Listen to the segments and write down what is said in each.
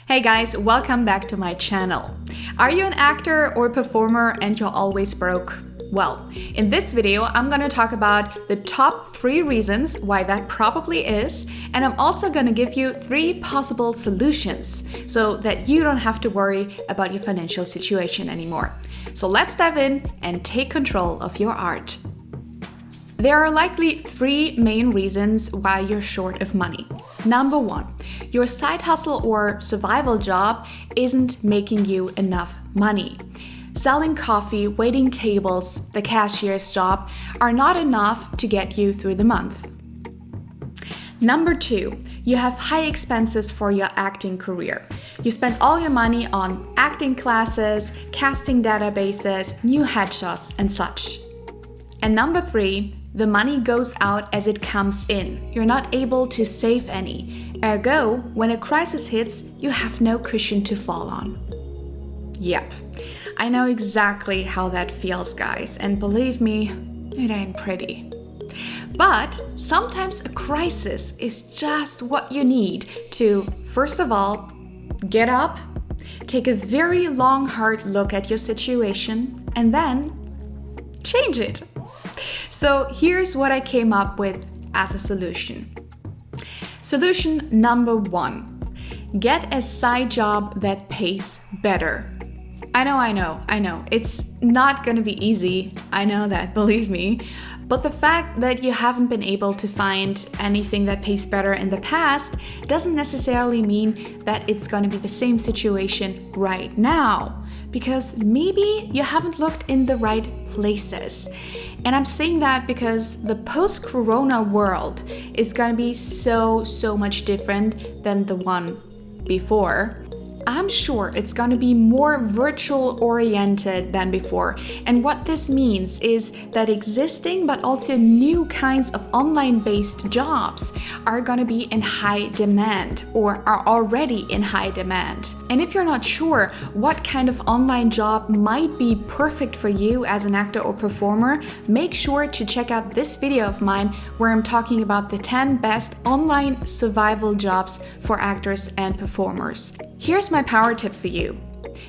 Hey guys, welcome back to my channel. Are you an actor or performer and you're always broke? Well, in this video, I'm gonna talk about the top 3 reasons why that probably is, and I'm also gonna give you 3 possible solutions so that you don't have to worry about your financial situation anymore. So let's dive in and take control of your art. There are likely 3 main reasons why you're short of money. Number 1, your side hustle or survival job isn't making you enough money. Selling coffee, waiting tables, the cashier's job are not enough to get you through the month. Number 2, you have high expenses for your acting career. You spend all your money on acting classes, casting databases, new headshots, and such. And number 3, the money goes out as it comes in. You're not able to save any. Ergo, when a crisis hits, you have no cushion to fall on. Yep, I know exactly how that feels, guys, and believe me, it ain't pretty. But sometimes a crisis is just what you need to, first of all, get up, take a very long, hard look at your situation, and then change it. So here's what I came up with as a solution. Solution number 1, get a side job that pays better. I know, it's not gonna be easy. I know that, believe me. But the fact that you haven't been able to find anything that pays better in the past doesn't necessarily mean that it's gonna be the same situation right now. Because maybe you haven't looked in the right places. And I'm saying that because the post-corona world is gonna be so much different than the one before. I'm sure it's gonna be more virtual oriented than before. And what this means is that existing but also new kinds of online based jobs are gonna be in high demand or are already in high demand. And if you're not sure what kind of online job might be perfect for you as an actor or performer, make sure to check out this video of mine where I'm talking about the 10 best online survival jobs for actors and performers. Here's my power tip for you.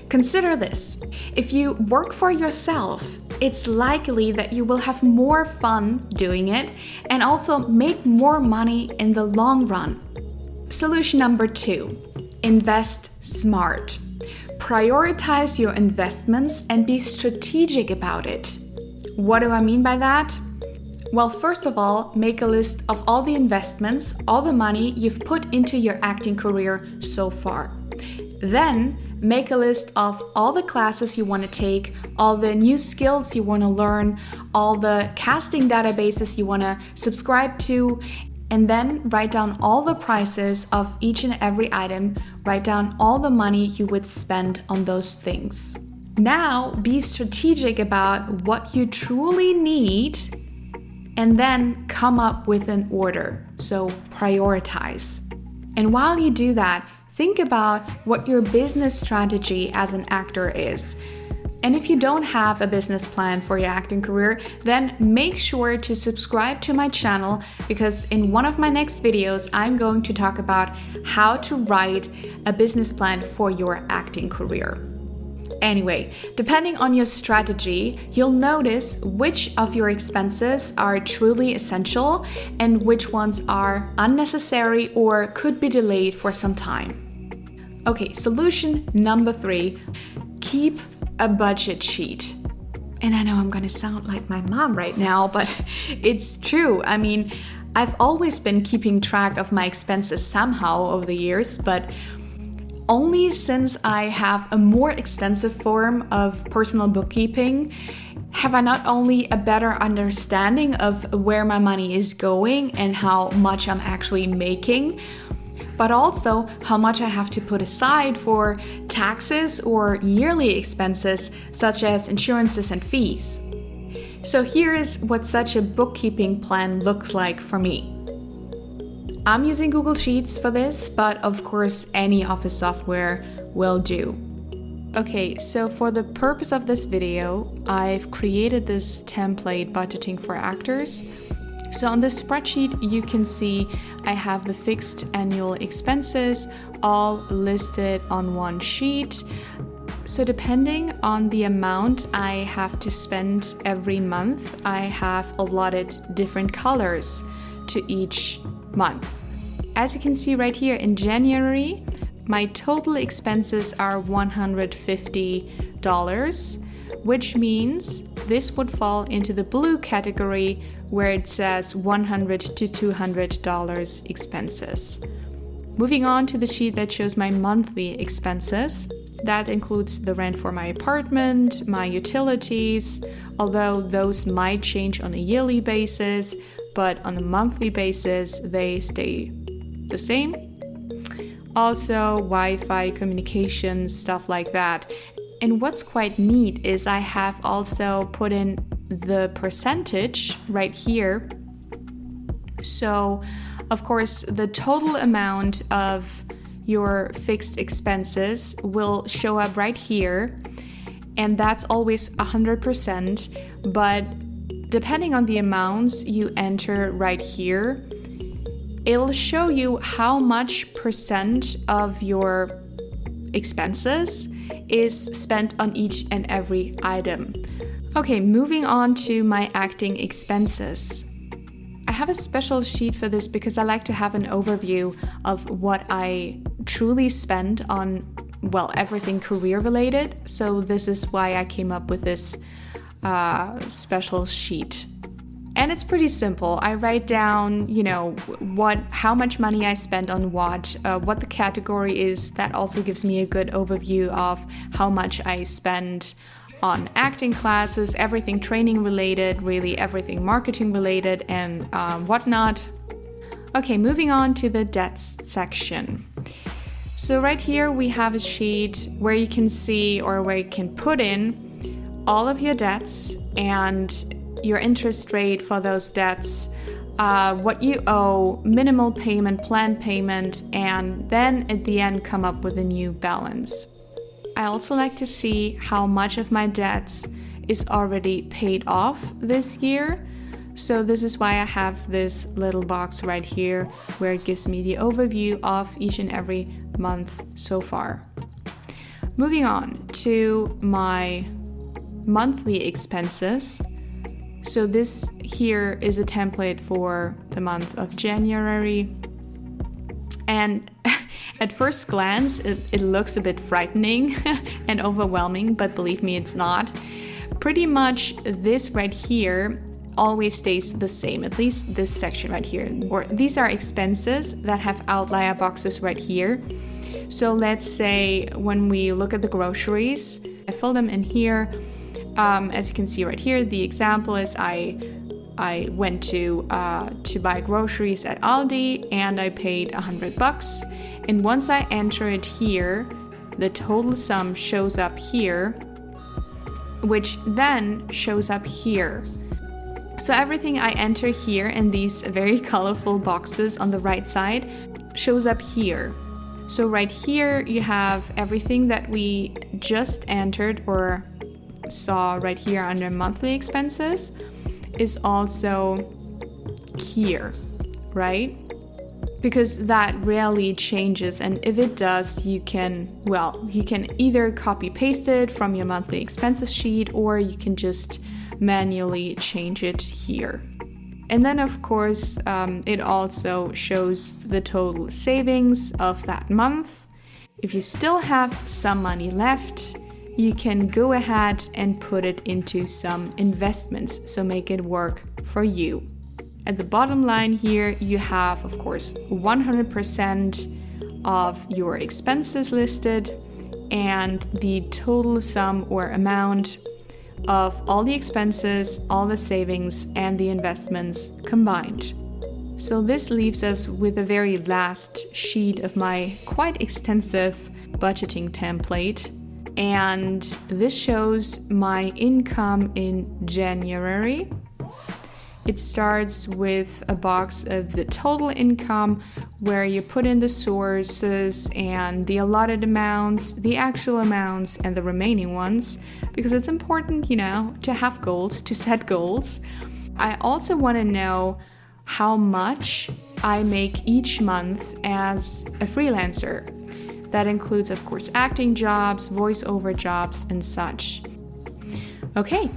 Consider this. If you work for yourself, it's likely that you will have more fun doing it and also make more money in the long run. Solution number 2, invest smart. Prioritize your investments and be strategic about it. What do I mean by that? Well, first of all, make a list of all the investments, all the money you've put into your acting career so far. Then, make a list of all the classes you want to take, all the new skills you want to learn, all the casting databases you want to subscribe to, and then write down all the prices of each and every item, write down all the money you would spend on those things. Now, be strategic about what you truly need, and then come up with an order. So prioritize. And while you do that, think about what your business strategy as an actor is. And if you don't have a business plan for your acting career, then make sure to subscribe to my channel because in one of my next videos, I'm going to talk about how to write a business plan for your acting career. Anyway, depending on your strategy, you'll notice which of your expenses are truly essential and which ones are unnecessary or could be delayed for some time. Okay, solution number 3, keep a budget sheet. And I know I'm gonna sound like my mom right now, but it's true. I mean, I've always been keeping track of my expenses somehow over the years, but only since I have a more extensive form of personal bookkeeping have I not only a better understanding of where my money is going and how much I'm actually making, but also how much I have to put aside for taxes or yearly expenses such as insurances and fees. So here is what such a bookkeeping plan looks like for me. I'm using Google Sheets for this, but of course any office software will do. Okay, so for the purpose of this video, I've created this template budgeting for actors. So on this spreadsheet, you can see I have the fixed annual expenses all listed on one sheet. So depending on the amount I have to spend every month, I have allotted different colors to each month. As you can see right here in January, my total expenses are $150, which means this would fall into the blue category where it says $100 to $200 expenses. Moving on to the sheet that shows my monthly expenses. That includes the rent for my apartment, my utilities, although those might change on a yearly basis, but on a monthly basis, they stay the same. Also, Wi-Fi, communications, stuff like that. And what's quite neat is I have also put in the percentage right here. So, of course, the total amount of your fixed expenses will show up right here, and that's always 100%, but depending on the amounts you enter right here, it'll show you how much percent of your expenses is spent on each and every item. Okay, moving on to my acting expenses. I have a special sheet for this because I like to have an overview of what I truly spend on, well, everything career related. So this is why I came up with this special sheet. And it's pretty simple. I write down, how much money I spend on what the category is. That also gives me a good overview of how much I spend on acting classes, everything training related, really everything marketing related, and whatnot. Okay, moving on to the debts section. So right here we have a sheet where you can see, or where you can put in all of your debts and your interest rate for those debts, what you owe, minimal payment, planned payment, and then at the end come up with a new balance. I also like to see how much of my debts is already paid off this year. So this is why I have this little box right here where it gives me the overview of each and every month so far. Moving on to my monthly expenses. So this here is a template for the month of January. And at first glance, it looks a bit frightening and overwhelming, but believe me, it's not. Pretty much this right here always stays the same, at least this section right here. Or these are expenses that have outlier boxes right here. So let's say when we look at the groceries, I fill them in here. As you can see right here, the example is I went to buy groceries at Aldi and I paid $100. And once I enter it here, the total sum shows up here, which then shows up here. So everything I enter here in these very colorful boxes on the right side shows up here. So right here you have everything that we just entered or saw right here under monthly expenses is also here, right? Because that rarely changes, and if it does, you can either copy paste it from your monthly expenses sheet, or you can just manually change it here. And then of course it also shows the total savings of that month. If you still have some money left, you can go ahead and put it into some investments, so make it work for you. At the bottom line here, you have, of course, 100% of your expenses listed and the total sum or amount of all the expenses, all the savings, and the investments combined. So this leaves us with the very last sheet of my quite extensive budgeting template. And this shows my income in January. It starts with a box of the total income where you put in the sources and the allotted amounts, the actual amounts, and the remaining ones, because it's important, to have goals, to set goals. I also want to know how much I make each month as a freelancer. That includes, of course, acting jobs, voiceover jobs, and such. Okay,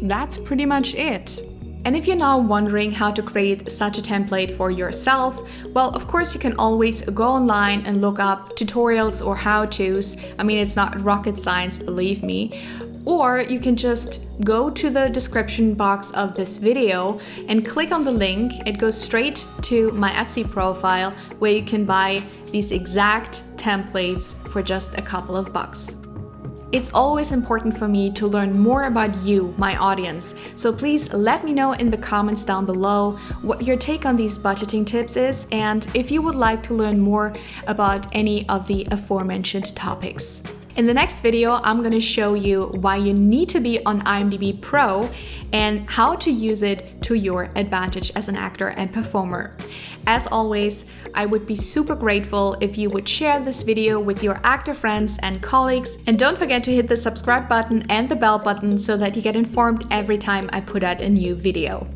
that's pretty much it. And if you're now wondering how to create such a template for yourself, well, of course, you can always go online and look up tutorials or how-tos. I mean, it's not rocket science, believe me. Or you can just go to the description box of this video and click on the link. It goes straight to my Etsy profile where you can buy these exact templates for just a couple of bucks. It's always important for me to learn more about you, my audience, so please let me know in the comments down below what your take on these budgeting tips is and if you would like to learn more about any of the aforementioned topics. In the next video, I'm going to show you why you need to be on IMDb Pro and how to use it to your advantage as an actor and performer. As always, I would be super grateful if you would share this video with your actor friends and colleagues, and don't forget to hit the subscribe button and the bell button so that you get informed every time I put out a new video.